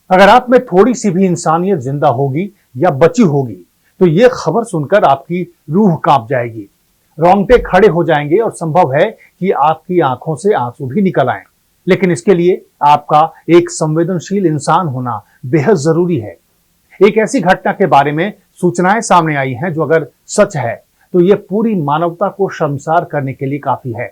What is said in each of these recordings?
अगर आप में थोड़ी सी भी इंसानियत जिंदा होगी या बची होगी तो ये खबर सुनकर आपकी रूह कांप जाएगी, रोंगटे खड़े हो जाएंगे और संभव है कि आपकी आंखों से आंसू भी निकल आएं। लेकिन इसके लिए आपका एक संवेदनशील इंसान होना बेहद जरूरी है। एक ऐसी घटना के बारे में सूचनाएं सामने आई हैं जो अगर सच है तो ये पूरी मानवता को शर्मसार करने के लिए काफी है।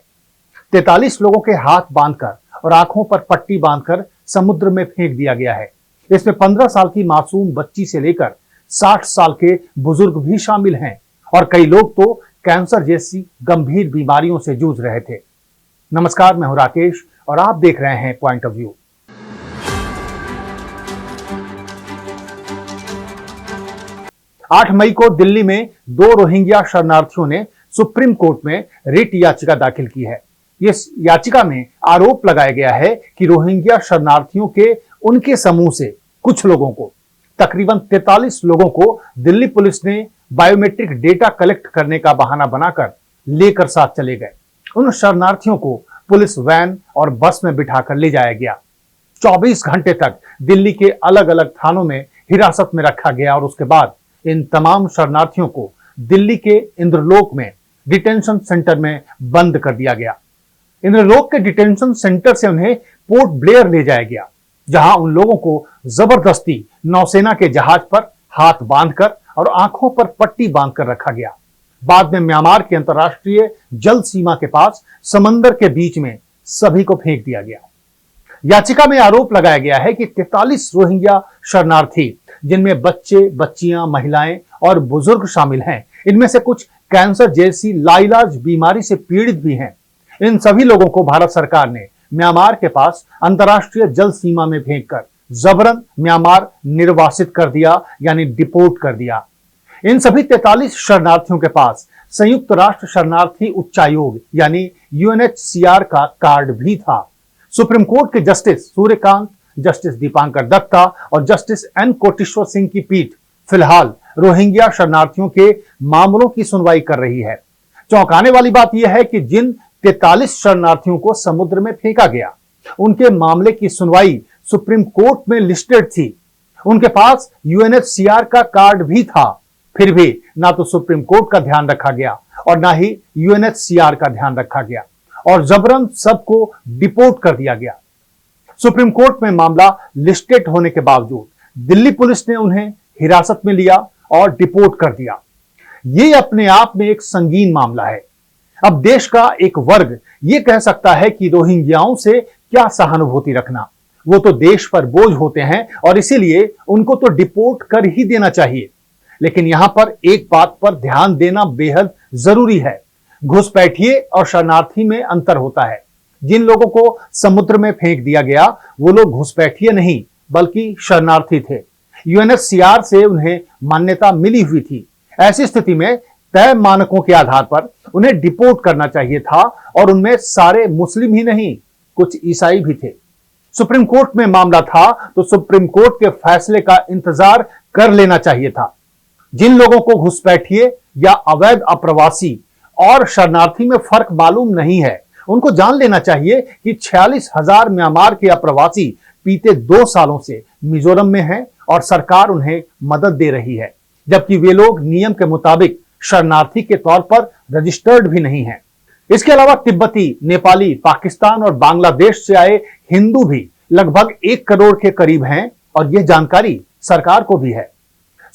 43 लोगों के हाथ बांधकर और आंखों पर पट्टी बांधकर समुद्र में फेंक दिया गया है। इसमें 15 साल की मासूम बच्ची से लेकर 60 साल के बुजुर्ग भी शामिल हैं और कई लोग तो कैंसर जैसी गंभीर बीमारियों से जूझ रहे थे। नमस्कार, मैं हूं राकेश और आप देख रहे हैं पॉइंट ऑफ व्यू। आठ मई को दिल्ली में 2 रोहिंग्या शरणार्थियों ने सुप्रीम कोर्ट में रिट याचिका दाखिल की है। इस याचिका में आरोप लगाया गया है कि रोहिंग्या शरणार्थियों के उनके समूह से कुछ लोगों को, तकरीबन 43 लोगों को दिल्ली पुलिस ने बायोमेट्रिक डेटा कलेक्ट करने का बहाना बनाकर लेकर साथ चले गए। उन शरणार्थियों को पुलिस वैन और बस में बिठाकर ले जाया गया। 24 घंटे तक दिल्ली के अलग अलग थानों में हिरासत में रखा गया और उसके बाद इन तमाम शरणार्थियों को दिल्ली के इंद्रलोक में डिटेंशन सेंटर में बंद कर दिया गया। इंद्रलोक के डिटेंशन सेंटर से उन्हें पोर्ट ब्लेयर ले जाया गया, जहां उन लोगों को जबरदस्ती नौसेना के जहाज पर हाथ बांधकर और आंखों पर पट्टी बांधकर रखा गया। बाद में म्यांमार की अंतर्राष्ट्रीय जल सीमा के पास समंदर के बीच में सभी को फेंक दिया गया। याचिका में आरोप लगाया गया है कि 43 रोहिंग्या शरणार्थी, जिनमें बच्चे, बच्चियां, महिलाएं और बुजुर्ग शामिल हैं, इनमें से कुछ कैंसर जैसी लाइलाज बीमारी से पीड़ित भी हैं। इन सभी लोगों को भारत सरकार ने म्यांमार के पास अंतर्राष्ट्रीय जल सीमा में फेंककर जबरन म्यांमार निर्वासित कर दिया, यानी डिपोर्ट कर दिया। इन सभी 43 शरणार्थियों के पास संयुक्त राष्ट्र शरणार्थी उच्चायोग यानी यूएनएचसीआर का कार्ड भी था। सुप्रीम कोर्ट के जस्टिस सूर्यकांत, जस्टिस दीपांकर दत्ता और जस्टिस एन कोटेश्वर सिंह की पीठ फिलहाल रोहिंग्या शरणार्थियों के मामलों की सुनवाई कर रही है। चौंकाने वाली बात यह है कि जिन 43 शरणार्थियों को समुद्र में फेंका गया, उनके मामले की सुनवाई सुप्रीम कोर्ट में लिस्टेड थी। उनके पास यूएनएचसीआर का कार्ड भी था, फिर भी ना तो सुप्रीम कोर्ट का ध्यान रखा गया और ना ही यूएनएचसीआर का ध्यान रखा गया और जबरन सबको डिपोर्ट कर दिया गया। सुप्रीम कोर्ट में मामला लिस्टेड होने के बावजूद दिल्ली पुलिस ने उन्हें हिरासत में लिया और डिपोर्ट कर दिया। ये अपने आप में एक संगीन मामला है। अब देश का एक वर्ग ये कह सकता है कि रोहिंग्याओं से क्या सहानुभूति रखना, वो तो देश पर बोझ होते हैं और इसीलिए उनको तो डिपोर्ट कर ही देना चाहिए। लेकिन यहां पर एक बात पर ध्यान देना बेहद जरूरी है। घुसपैठिए और शरणार्थी में अंतर होता है। जिन लोगों को समुद्र में फेंक दिया गया वो लोग घुसपैठिए नहीं बल्कि शरणार्थी थे। यूएनएचसीआर से उन्हें मान्यता मिली हुई थी। ऐसी स्थिति में तय मानकों के आधार पर उन्हें डिपोर्ट करना चाहिए था और उनमें सारे मुस्लिम ही नहीं, कुछ ईसाई भी थे। सुप्रीम कोर्ट में मामला था तो सुप्रीम कोर्ट के फैसले का इंतजार कर लेना चाहिए था। जिन लोगों को घुसपैठिए या अवैध अप्रवासी और शरणार्थी में फर्क मालूम नहीं है, उनको जान लेना चाहिए कि 46,000 म्यांमार के अप्रवासी बीते 2 सालों से मिजोरम में हैं और सरकार उन्हें मदद दे रही है, जबकि वे लोग नियम के मुताबिक शरणार्थी के तौर पर रजिस्टर्ड भी नहीं है। इसके अलावा तिब्बती, नेपाली, पाकिस्तान और बांग्लादेश से आए हिंदू भी लगभग 1 करोड़ के करीब हैं और यह जानकारी सरकार को भी है।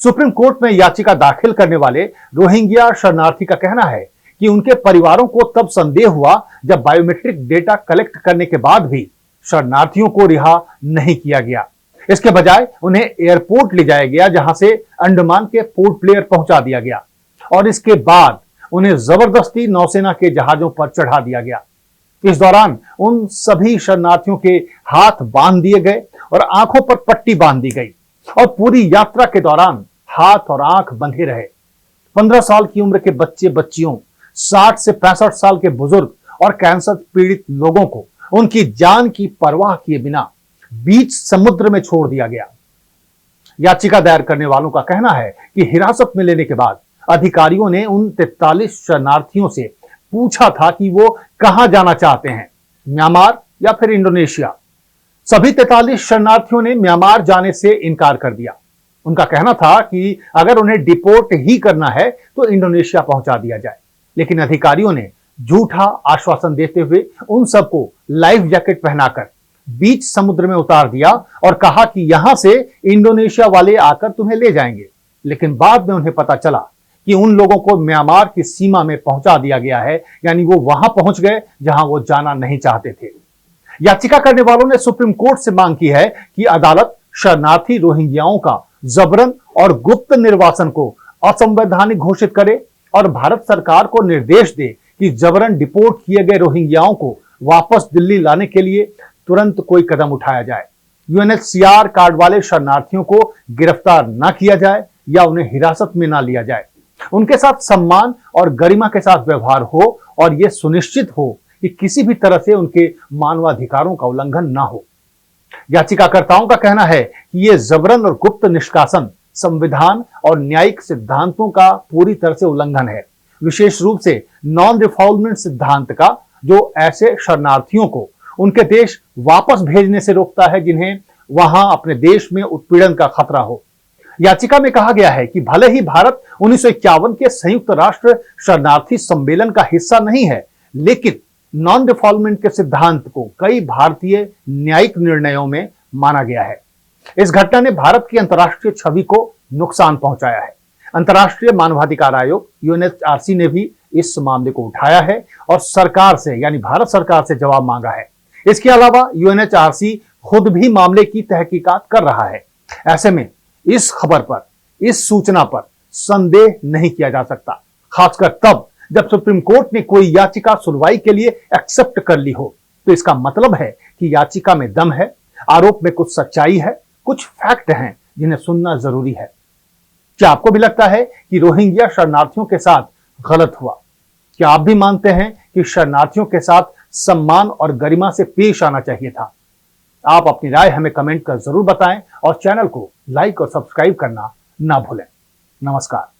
सुप्रीम कोर्ट में याचिका दाखिल करने वाले रोहिंग्या शरणार्थी का कहना है कि उनके परिवारों को तब संदेह हुआ जब बायोमेट्रिक डेटा कलेक्ट करने के बाद भी शरणार्थियों को रिहा नहीं किया गया। इसके बजाय उन्हें एयरपोर्ट ले जाया गया, जहां से अंडमान के पोर्ट ब्लेयर पहुंचा दिया गया और इसके बाद उन्हें जबरदस्ती नौसेना के जहाजों पर चढ़ा दिया गया। इस दौरान उन सभी शरणार्थियों के हाथ बांध दिए गए और आंखों पर पट्टी बांध दी गई और पूरी यात्रा के दौरान हाथ और आंख बंधे रहे। 15 साल की उम्र के बच्चे, बच्चियों, 60 से 65 साल के बुजुर्ग और कैंसर पीड़ित लोगों को उनकी जान की परवाह किए बिना बीच समुद्र में छोड़ दिया गया। याचिका दायर करने वालों का कहना है कि हिरासत में लेने के बाद अधिकारियों ने उन 43 शरणार्थियों से पूछा था कि वो कहां जाना चाहते हैं, म्यांमार या फिर इंडोनेशिया। सभी 43 शरणार्थियों ने म्यांमार जाने से इनकार कर दिया। उनका कहना था कि अगर उन्हें डिपोर्ट ही करना है तो इंडोनेशिया पहुंचा दिया जाए, लेकिन अधिकारियों ने झूठा आश्वासन देते हुए उन सबको लाइफ जैकेट पहनाकर बीच समुद्र में उतार दिया और कहा कि यहां से इंडोनेशिया वाले आकर तुम्हें ले जाएंगे। लेकिन बाद में उन्हें पता चला कि उन लोगों को म्यांमार की सीमा में पहुंचा दिया गया है, यानी वो वहां पहुंच गए जहां वो जाना नहीं चाहते थे। याचिका करने वालों ने सुप्रीम कोर्ट से मांग की है कि अदालत शरणार्थी रोहिंग्याओं का जबरन और गुप्त निर्वासन को असंवैधानिक घोषित करे और भारत सरकार को निर्देश दे कि जबरन डिपोर्ट किए गए रोहिंग्याओं को वापस दिल्ली लाने के लिए तुरंत कोई कदम उठाया जाए। यूएनएचसीआर कार्ड वाले शरणार्थियों को गिरफ्तार न किया जाए या उन्हें हिरासत में न लिया जाए। उनके साथ सम्मान और गरिमा के साथ व्यवहार हो और यह सुनिश्चित हो कि किसी भी तरह से उनके मानवाधिकारों का उल्लंघन न हो। याचिकाकर्ताओं का कहना है कि यह जबरन और गुप्त निष्कासन संविधान और न्यायिक सिद्धांतों का पूरी तरह से उल्लंघन है, विशेष रूप से नॉन रिफॉल्वमेंट सिद्धांत का, जो ऐसे शरणार्थियों को उनके देश वापस भेजने से रोकता है जिन्हें वहां अपने देश में उत्पीड़न का खतरा हो। याचिका में कहा गया है कि भले ही भारत 1951 के संयुक्त राष्ट्र शरणार्थी सम्मेलन का हिस्सा नहीं है, लेकिन नॉन रिफॉल्वमेंट के सिद्धांत को कई भारतीय न्यायिक निर्णयों में माना गया है। इस घटना ने भारत की अंतर्राष्ट्रीय छवि को नुकसान पहुंचाया है। अंतर्राष्ट्रीय मानवाधिकार आयोग यूएनएचआरसी ने भी इस मामले को उठाया है और सरकार से, यानी भारत सरकार से जवाब मांगा है। इसके अलावा यूएनएचआरसी खुद भी मामले की तहकीकात कर रहा है। ऐसे में इस खबर पर, इस सूचना पर संदेह नहीं किया जा सकता, खासकर तब जब सुप्रीम कोर्ट ने कोई याचिका सुनवाई के लिए एक्सेप्ट कर ली हो। तो इसका मतलब है कि याचिका में दम है, आरोप में कुछ सच्चाई है, कुछ फैक्ट हैं जिन्हें सुनना जरूरी है। क्या आपको भी लगता है कि रोहिंग्या शरणार्थियों के साथ गलत हुआ? क्या आप भी मानते हैं कि शरणार्थियों के साथ सम्मान और गरिमा से पेश आना चाहिए था? आप अपनी राय हमें कमेंट कर जरूर बताएं और चैनल को लाइक और सब्सक्राइब करना ना भूलें। नमस्कार।